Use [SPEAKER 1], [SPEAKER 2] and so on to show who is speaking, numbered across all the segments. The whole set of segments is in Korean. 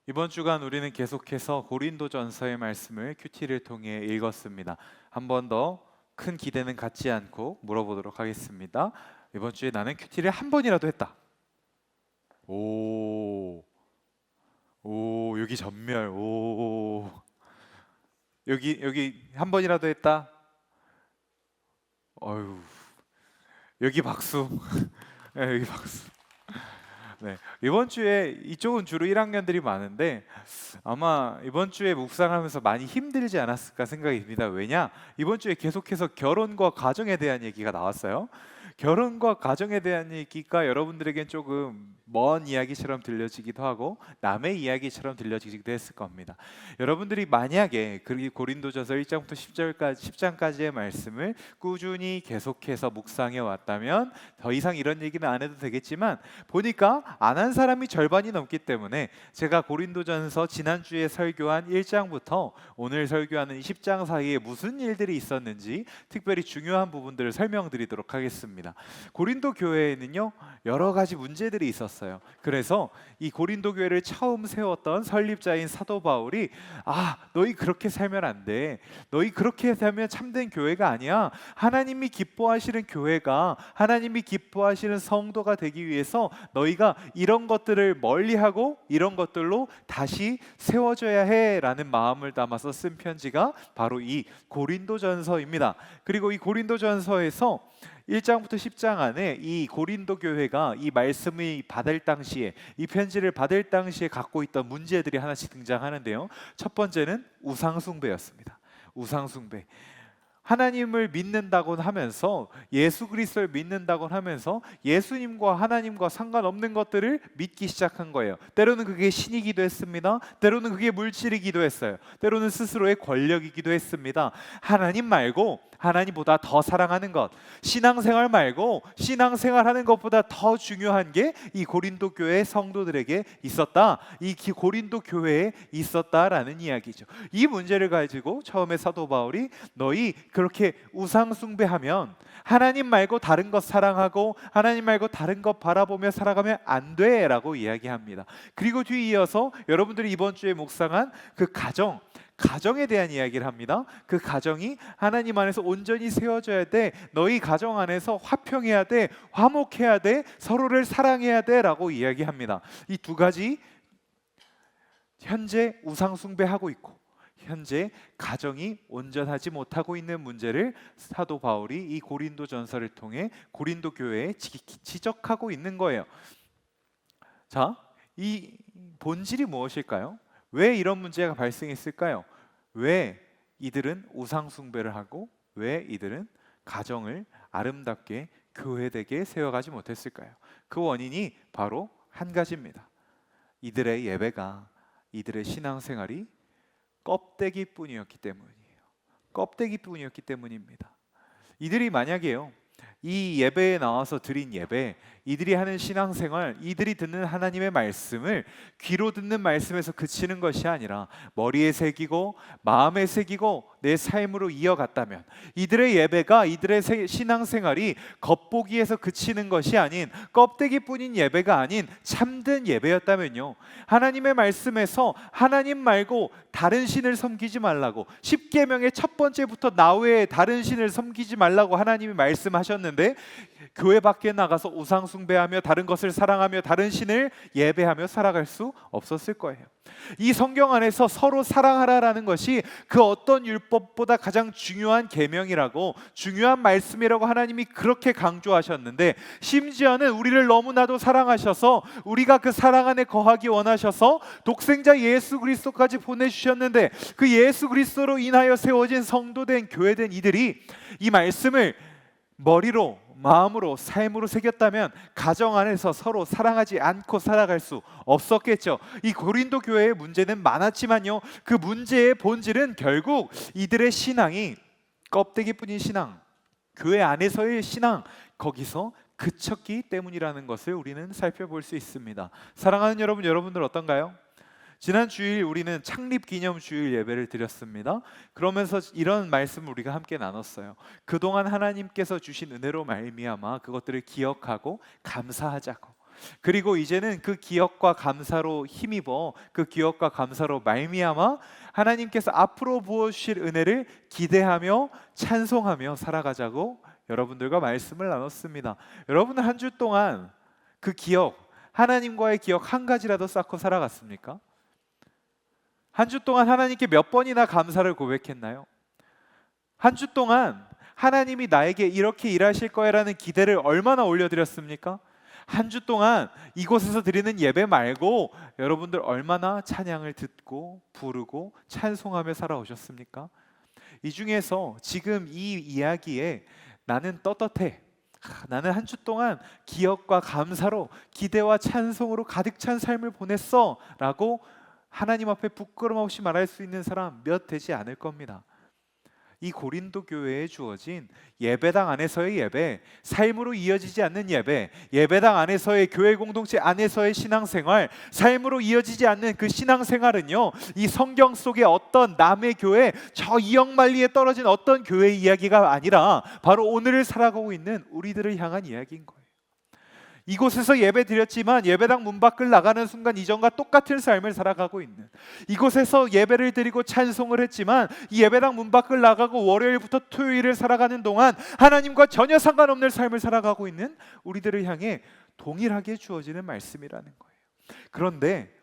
[SPEAKER 1] 이번 주간 우리는 계속해서 고린도전서의 말씀을 큐티를 통해 읽었습니다. 한 번 더 큰 기대는 갖지 않고 물어보도록 하겠습니다. 이번 주에 나는 큐티를 한 번이라도 했다. 오, 오, 여기 전멸. 오, 여기 한 번이라도 했다. 어유, 여기 박수. 네, 여기 박수. 네, 이번 주에 이쪽은 주로 1학년들이 많은데 아마 이번 주에 묵상하면서 많이 힘들지 않았을까 생각이 듭니다. 왜냐? 이번 주에 계속해서 결혼과 가정에 대한 얘기가 나왔어요. 결혼과 가정에 대한 얘기가 여러분들에겐 조금 먼 이야기처럼 들려지기도 하고 남의 이야기처럼 들려지기도 했을 겁니다. 여러분들이 만약에 고린도전서 1장부터 10장까지의 말씀을 꾸준히 계속해서 묵상해 왔다면 더 이상 이런 얘기는 안 해도 되겠지만 보니까 안 한 사람이 절반이 넘기 때문에 제가 고린도전서 지난주에 설교한 1장부터 오늘 설교하는 10장 사이에 무슨 일들이 있었는지 특별히 중요한 부분들을 설명드리도록 하겠습니다. 고린도 교회에는요 여러 가지 문제들이 있었어요. 그래서 이 고린도 교회를 처음 세웠던 설립자인 사도 바울이 너희 그렇게 살면 안 돼. 너희 그렇게 살면 참된 교회가 아니야. 하나님이 기뻐하시는 교회가 하나님이 기뻐하시는 성도가 되기 위해서 너희가 이런 것들을 멀리하고 이런 것들로 다시 세워져야 해라는 마음을 담아서 쓴 편지가 바로 이 고린도전서입니다. 그리고 이 고린도전서에서 1장부터 10장 안에 이 고린도 교회가 이 말씀을 받을 당시에 이 편지를 받을 당시에 갖고 있던 문제들이 하나씩 등장하는데요. 첫 번째는 우상숭배였습니다. 우상숭배. 하나님을 믿는다고 하면서 예수 그리스도를 믿는다고 하면서 예수님과 하나님과 상관없는 것들을 믿기 시작한 거예요. 때로는 그게 신이기도 했습니다. 때로는 그게 물질이기도 했어요. 때로는 스스로의 권력이기도 했습니다. 하나님 말고 하나님보다 더 사랑하는 것, 신앙생활 말고 신앙생활하는 것보다 더 중요한 게 이 고린도 교회 성도들에게 있었다. 이 고린도 교회에 있었다라는 이야기죠. 이 문제를 가지고 처음에 사도 바울이 너희 그렇게 우상 숭배하면 하나님 말고 다른 것 사랑하고 하나님 말고 다른 것 바라보며 살아가면 안 돼라고 이야기합니다. 그리고 뒤에 이어서 여러분들이 이번 주에 묵상한 그 가정에 대한 이야기를 합니다. 그 가정이 하나님 안에서 온전히 세워져야 돼. 너희 가정 안에서 화평해야 돼. 화목해야 돼. 서로를 사랑해야 돼 라고 이야기합니다. 이 두 가지 현재 우상 숭배하고 있고 현재 가정이 온전하지 못하고 있는 문제를 사도 바울이 이 고린도전서를 통해 고린도 교회에 지적하고 있는 거예요. 자, 이 본질이 무엇일까요? 왜 이런 문제가 발생했을까요? 왜 이들은 우상 숭배를 하고 왜 이들은 가정을 아름답게 교회되게 세워가지 못했을까요? 그 원인이 바로 한 가지입니다. 이들의 예배가 이들의 신앙생활이 껍데기뿐이었기 때문이에요. 껍데기뿐이었기 때문입니다. 이들이 만약에요 이 예배에 나와서 드린 예배, 이들이 하는 신앙생활, 이들이 듣는 하나님의 말씀을 귀로 듣는 말씀에서 그치는 것이 아니라 머리에 새기고 마음에 새기고 내 삶으로 이어갔다면 이들의 예배가 이들의 신앙생활이 겉보기에서 그치는 것이 아닌 껍데기뿐인 예배가 아닌 참된 예배였다면요 하나님의 말씀에서 하나님 말고 다른 신을 섬기지 말라고 10계명의 첫 번째부터 나 외에 다른 신을 섬기지 말라고 하나님이 말씀하셨는데 교회 밖에 나가서 우상 숭배하며 다른 것을 사랑하며 다른 신을 예배하며 살아갈 수 없었을 거예요. 이 성경 안에서 서로 사랑하라라는 것이 그 어떤 율법보다 가장 중요한 계명이라고 중요한 말씀이라고 하나님이 그렇게 강조하셨는데 심지어는 우리를 너무나도 사랑하셔서 우리가 그 사랑 안에 거하기 원하셔서 독생자 예수 그리스도까지 보내주셨는데 그 예수 그리스도로 인하여 세워진 성도된 교회된 이들이 이 말씀을 머리로 마음으로 삶으로 새겼다면 가정 안에서 서로 사랑하지 않고 살아갈 수 없었겠죠. 이 고린도 교회의 문제는 많았지만요 그 문제의 본질은 결국 이들의 신앙이 껍데기뿐인 신앙, 교회 안에서의 신앙 거기서 그쳤기 때문이라는 것을 우리는 살펴볼 수 있습니다. 사랑하는 여러분, 여러분들 어떤가요? 지난 주일 우리는 창립기념주일 예배를 드렸습니다. 그러면서 이런 말씀을 우리가 함께 나눴어요. 그동안 하나님께서 주신 은혜로 말미암아 그것들을 기억하고 감사하자고 그리고 이제는 그 기억과 감사로 힘입어 그 기억과 감사로 말미암아 하나님께서 앞으로 부어주실 은혜를 기대하며 찬송하며 살아가자고 여러분들과 말씀을 나눴습니다. 여러분은 한 주 동안 그 기억, 하나님과의 기억 한 가지라도 쌓고 살아갔습니까? 한 주 동안 하나님께 몇 번이나 감사를 고백했나요? 한 주 동안 하나님이 나에게 이렇게 일하실 거야라는 기대를 얼마나 올려드렸습니까? 한 주 동안 이곳에서 드리는 예배 말고 여러분들 얼마나 찬양을 듣고 부르고 찬송하며 살아오셨습니까? 이 중에서 지금 이 이야기에 나는 떳떳해, 나는 한 주 동안 기억과 감사로 기대와 찬송으로 가득 찬 삶을 보냈어 라고 하나님 앞에 부끄럼 없이 말할 수 있는 사람 몇 되지 않을 겁니다. 이 고린도 교회에 주어진 예배당 안에서의 예배, 삶으로 이어지지 않는 예배, 예배당 안에서의 교회 공동체 안에서의 신앙생활, 삶으로 이어지지 않는 그 신앙생활은요, 이 성경 속의 어떤 남의 교회, 저 이역만리에 떨어진 어떤 교회 이야기가 아니라 바로 오늘을 살아가고 있는 우리들을 향한 이야기인 거예요. 이곳에서 예배 드렸지만 예배당 문 밖을 나가는 순간 이전과 똑같은 삶을 살아가고 있는, 이곳에서 예배를 드리고 찬송을 했지만 이 예배당 문 밖을 나가고 월요일부터 토요일을 살아가는 동안 하나님과 전혀 상관없는 삶을 살아가고 있는 우리들을 향해 동일하게 주어지는 말씀이라는 거예요. 그런데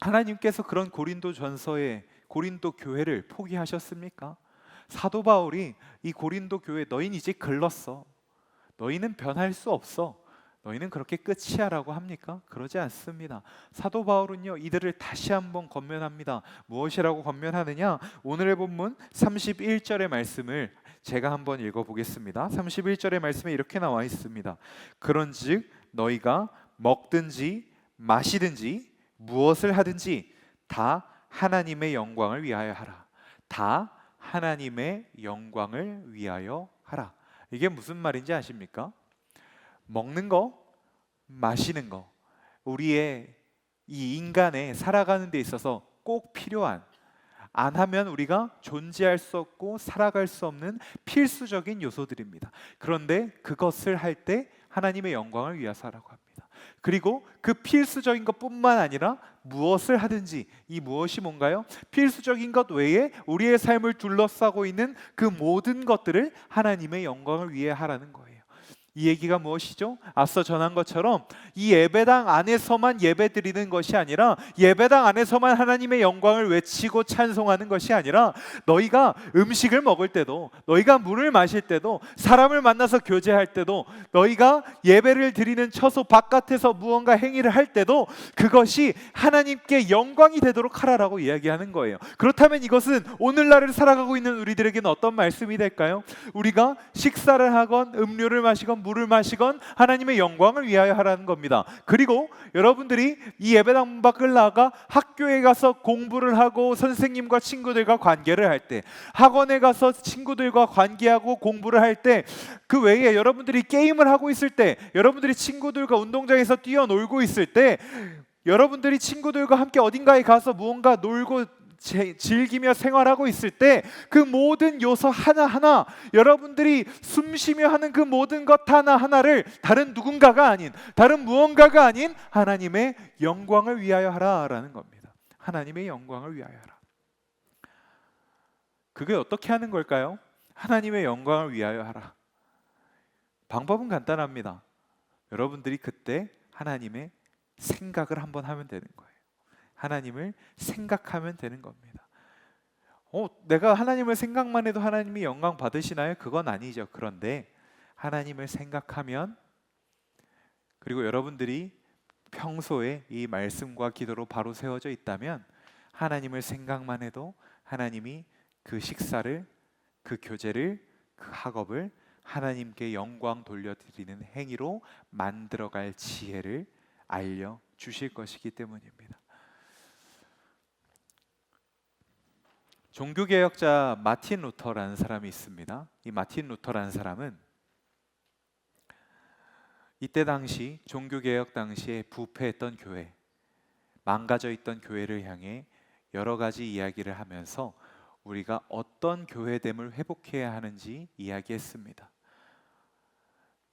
[SPEAKER 1] 하나님께서 그런 고린도 전서의 고린도 교회를 포기하셨습니까? 사도 바울이 이 고린도 교회, 너희는 이제 글렀어, 너희는 변할 수 없어, 너희는 그렇게 끝이야 라고 합니까? 그러지 않습니다. 사도 바울은요, 이들을 다시 한번 권면합니다. 무엇이라고 권면하느냐? 오늘의 본문 31절의 말씀을 제가 한번 읽어보겠습니다. 31절의 말씀에 이렇게 나와 있습니다. 그런즉 너희가 먹든지 마시든지 무엇을 하든지 다 하나님의 영광을 위하여 하라. 다 하나님의 영광을 위하여 하라. 이게 무슨 말인지 아십니까? 먹는 거, 마시는 거, 우리의 이 인간의 살아가는 데 있어서 꼭 필요한, 안 하면 우리가 존재할 수 없고 살아갈 수 없는 필수적인 요소들입니다. 그런데 그것을 할 때 하나님의 영광을 위해서 하라고 합니다. 그리고 그 필수적인 것뿐만 아니라 무엇을 하든지, 이 무엇이 뭔가요? 필수적인 것 외에 우리의 삶을 둘러싸고 있는 그 모든 것들을 하나님의 영광을 위해 하라는 거예요. 이 얘기가 무엇이죠? 앞서 전한 것처럼 이 예배당 안에서만 예배드리는 것이 아니라, 예배당 안에서만 하나님의 영광을 외치고 찬송하는 것이 아니라, 너희가 음식을 먹을 때도, 너희가 물을 마실 때도, 사람을 만나서 교제할 때도, 너희가 예배를 드리는 처소 바깥에서 무언가 행위를 할 때도 그것이 하나님께 영광이 되도록 하라라고 이야기하는 거예요. 그렇다면 이것은 오늘날을 살아가고 있는 우리들에게는 어떤 말씀이 될까요? 우리가 식사를 하건 음료를 마시건 물을 마시건 하나님의 영광을 위하여 하라는 겁니다. 그리고 여러분들이 이 예배당 문 밖을 나가 학교에 가서 공부를 하고 선생님과 친구들과 관계를 할 때, 학원에 가서 친구들과 관계하고 공부를 할 때, 그 외에 여러분들이 게임을 하고 있을 때, 여러분들이 친구들과 운동장에서 뛰어놀고 있을 때, 여러분들이 친구들과 함께 어딘가에 가서 무언가 놀고 즐기며 생활하고 있을 때, 그 모든 요소 하나하나, 여러분들이 숨쉬며 하는 그 모든 것 하나하나를 다른 누군가가 아닌, 다른 무언가가 아닌 하나님의 영광을 위하여 하라라는 겁니다. 하나님의 영광을 위하여 하라. 그게 어떻게 하는 걸까요? 하나님의 영광을 위하여 하라. 방법은 간단합니다. 여러분들이 그때 하나님의 생각을 한번 하면 되는 거예요. 하나님을 생각하면 되는 겁니다. 내가 하나님을 생각만 해도 하나님이 영광 받으시나요? 그건 아니죠. 그런데 하나님을 생각하면, 그리고 여러분들이 평소에 이 말씀과 기도로 바로 세워져 있다면, 하나님을 생각만 해도 하나님이 그 식사를, 그 교제를, 그 학업을 하나님께 영광 돌려드리는 행위로 만들어갈 지혜를 알려주실 것이기 때문입니다. 종교개혁자 마틴 루터라는 사람이 있습니다. 이 마틴 루터라는 사람은 이때 당시 종교개혁 당시에 부패했던 교회, 망가져 있던 교회를 향해 여러 가지 이야기를 하면서 우리가 어떤 교회됨을 회복해야 하는지 이야기했습니다.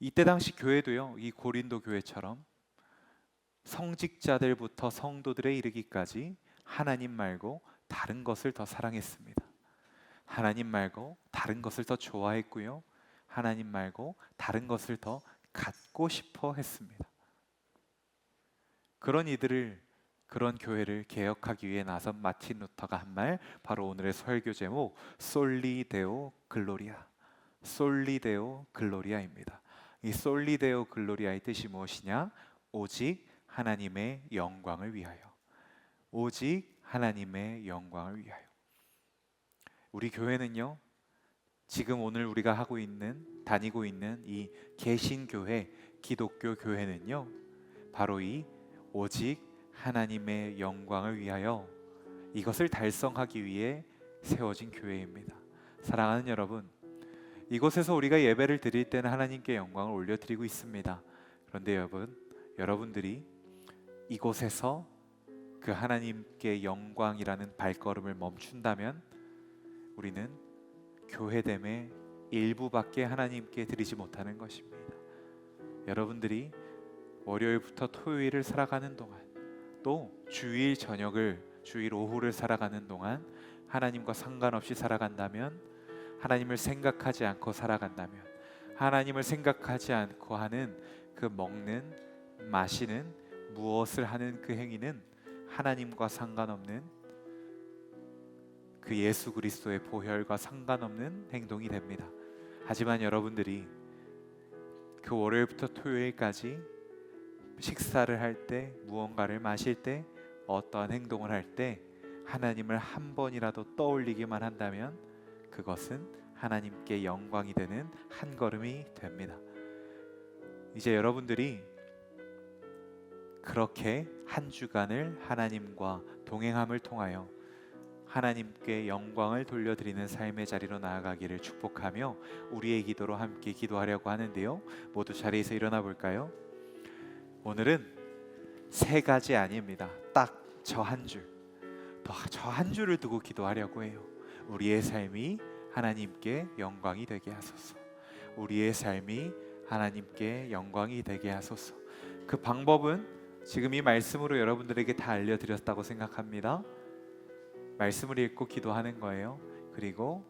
[SPEAKER 1] 이때 당시 교회도요, 이 고린도 교회처럼 성직자들부터 성도들에 이르기까지 하나님 말고 다른 것을 더 사랑했습니다. 하나님 말고 다른 것을 더 좋아했고요, 하나님 말고 다른 것을 더 갖고 싶어 했습니다. 그런 이들을, 그런 교회를 개혁하기 위해 나선 마틴 루터가 한 말, 바로 오늘의 설교 제목 솔리 데오 글로리아, 솔리 데오 글로리아입니다. 이 솔리 데오 글로리아의 뜻이 무엇이냐? 오직 하나님의 영광을 위하여, 오직 하나님의 영광을 위하여. 우리 교회는요, 지금 오늘 우리가 하고 있는, 다니고 있는 이 개신교회, 기독교 교회는요, 바로 이 오직 하나님의 영광을 위하여, 이것을 달성하기 위해 세워진 교회입니다. 사랑하는 여러분, 이곳에서 우리가 예배를 드릴 때는 하나님께 영광을 올려드리고 있습니다. 그런데 여러분들이 이곳에서 그 하나님께 영광이라는 발걸음을 멈춘다면 우리는 교회됨의 일부밖에 하나님께 드리지 못하는 것입니다. 여러분들이 월요일부터 토요일을 살아가는 동안, 또 주일 저녁을, 주일 오후를 살아가는 동안 하나님과 상관없이 살아간다면, 하나님을 생각하지 않고 살아간다면, 하나님을 생각하지 않고 하는 그 먹는, 마시는, 무엇을 하는 그 행위는 하나님과 상관없는, 그 예수 그리스도의 보혈과 상관없는 행동이 됩니다. 하지만 여러분들이 그 월요일부터 토요일까지 식사를 할 때, 무언가를 마실 때, 어떠한 행동을 할 때 하나님을 한 번이라도 떠올리기만 한다면 그것은 하나님께 영광이 되는 한 걸음이 됩니다. 이제 여러분들이 그렇게 한 주간을 하나님과 동행함을 통하여 하나님께 영광을 돌려드리는 삶의 자리로 나아가기를 축복하며 우리의 기도로 함께 기도하려고 하는데요, 모두 자리에서 일어나 볼까요? 오늘은 세 가지 아닙니다. 딱 저 한 줄, 저 한 줄을 두고 기도하려고 해요. 우리의 삶이 하나님께 영광이 되게 하소서. 우리의 삶이 하나님께 영광이 되게 하소서. 그 방법은 지금 이 말씀으로 여러분들에게 다 알려드렸다고 생각합니다. 말씀을 읽고 기도하는 거예요. 그리고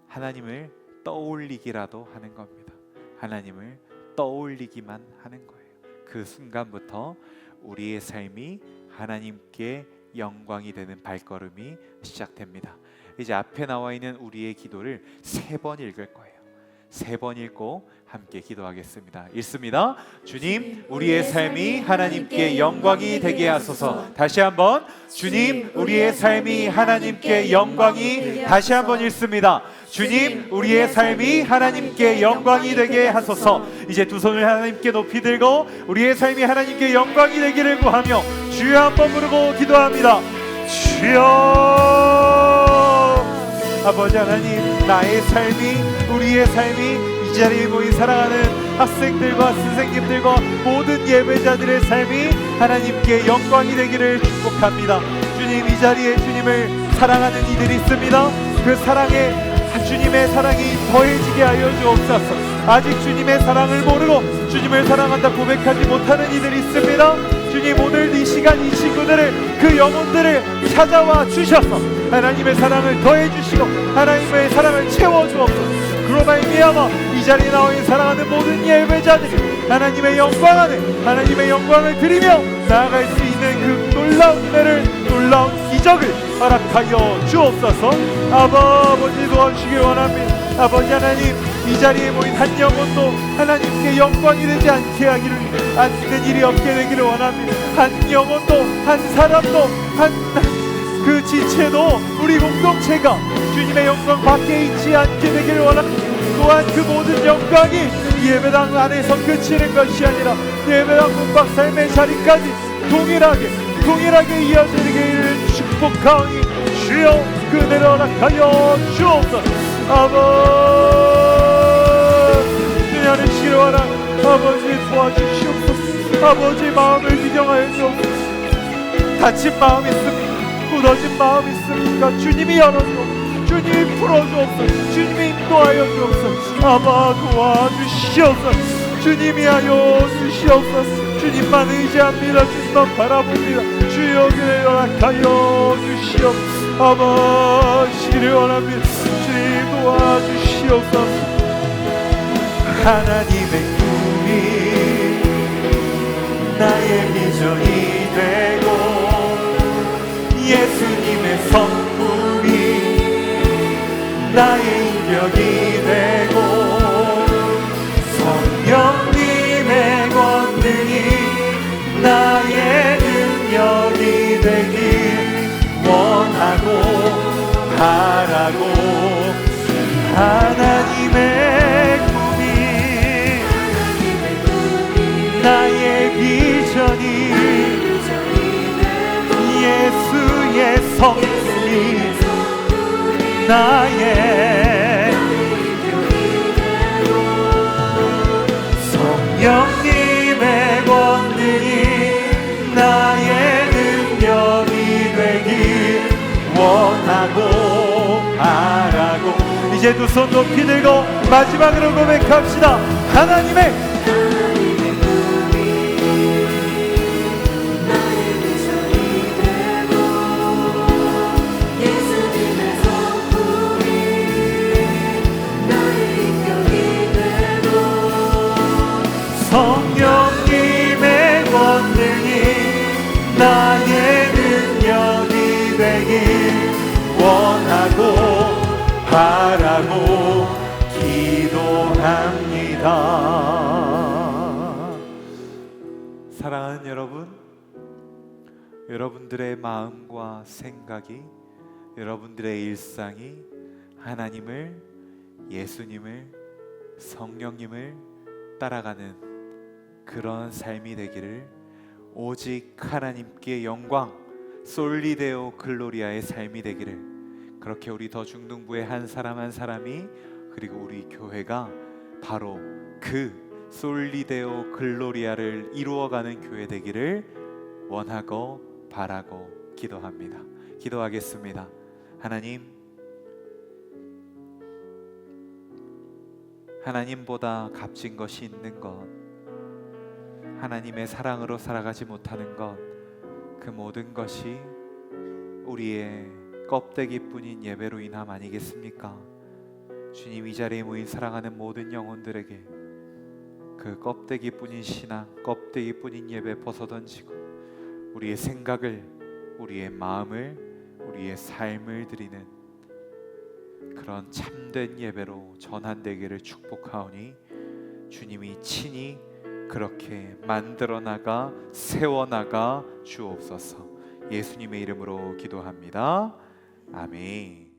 [SPEAKER 1] 하나님을 떠올리기라도 하는 겁니다. 하나님을 떠올리기만 하는 거예요. 그 순간부터 우리의 삶이 하나님께 영광이 되는 발걸음이 시작됩니다. 이제 앞에 나와 있는 우리의 기도를 3번 읽을 거예요. 3번 읽고 함께 기도하겠습니다. 읽습니다. 주님, 우리의 삶이 하나님께 영광이 되게 하소서. 다시 한번, 주님, 우리의 삶이 하나님께 영광이, 다시 한번 읽습니다. 주님, 우리의 삶이 하나님께 영광이 되게 하소서. 이제 두 손을 하나님께 높이 들고 우리의 삶이 하나님께 영광이 되기를 구하며 주여 한번 부르고 기도합니다. 주여, 아버지 하나님, 나의 삶이, 우리의 삶이, 이 자리에 모인 사랑하는 학생들과 선생님들과 모든 예배자들의 삶이 하나님께 영광이 되기를 축복합니다. 주님, 이 자리에 주님을 사랑하는 이들이 있습니다. 그 사랑에 주님의 사랑이 더해지게 하여 주옵소서. 아직 주님의 사랑을 모르고 주님을 사랑한다 고백하지 못하는 이들이 있습니다. 주님, 오늘 이 시간 이 친구들을, 그 영혼들을 찾아와 주셔서 하나님의 사랑을 더해 주시고 하나님의 사랑을 채워 주옵소서. 그로 말미암아 이 자리에 나와 있는 사랑하는 모든 예배자들이 하나님의 영광 안에 하나님의 영광을 드리며 나아갈 수 있는 그 놀라운 은혜를, 놀라운 기적을 허락하여 주옵소서. 아버지, 도와주시길 원합니다. 아버지 하나님, 이 자리에 모인 한 영혼도 하나님께 영광이 되지 않게 하기를, 않는 일이 없게 되기를 원합니다. 한 영혼도, 한 사람도, 한 그 지체도, 우리 공동체가 주님의 영광 밖에 있지 않게 되기를 원합니다. 또한 그 모든 영광이 예배당 안에서 그치는 것이 아니라 예배당 문밖 삶의 자리까지 동일하게 이어지기를 축복하오니 주여 그 은혜를 허락하여 주옵소서. 아버지 하나님을 원하는 아버지 도와주시옵소서. 아버지 마음을 비경하여 주옵소서. 다친 마음 있습니까? 굳어진 마음 있습니까? 주님이 열어주옵소서. 주님 풀어주옵소서. 주님이 인도하여 주옵소서. 아바 도와주시옵소서. 주님이 하여 주시옵소서. 주님만 의지합니다. 주님만 바라봅니다. 주여 그의 연락하여 주시옵소서. 아바 시기를 원합니다. 주님 도와주시옵소서. 하나님의 꿈이 나의 비전이 되고 예수님의 성품이 나의 인격이 되고 성령님의 권능이 나의 능력이 되길 원하고 바라고 하나님의 꿈이 나의 비전이 예수의 성품이 나의 성령님의 권능이 나의 능력이 되길 원하고 바라고. 이제 두 손 높이 들고 마지막으로 고백합시다. 하나님의 성령님의 권능이 나의 능력이 되길 원하고 바라고 기도합니다. 사랑하는 여러분, 여러분들의 마음과 생각이, 여러분들의 일상이 하나님을, 예수님을, 성령님을 따라가는 그런 삶이 되기를, 오직 하나님께 영광, 솔리데오 글로리아의 삶이 되기를, 그렇게 우리 더 중등부의 한 사람 한 사람이, 그리고 우리 교회가 바로 그 솔리데오 글로리아를 이루어가는 교회 되기를 원하고 바라고 기도합니다. 기도하겠습니다. 하나님보다 값진 것이 있는 것, 하나님의 사랑으로 살아가지 못하는 것, 그 모든 것이 우리의 껍데기뿐인 예배로 인함 아니겠습니까? 주님, 이 자리에 모인 사랑하는 모든 영혼들에게 그 껍데기뿐인 신앙, 껍데기뿐인 예배 벗어던지고 우리의 생각을, 우리의 마음을, 우리의 삶을 드리는 그런 참된 예배로 전환되기를 축복하오니 주님이 친히 그렇게 만들어 나가 세워 나가 주옵소서. 예수님의 이름으로 기도합니다. 아멘.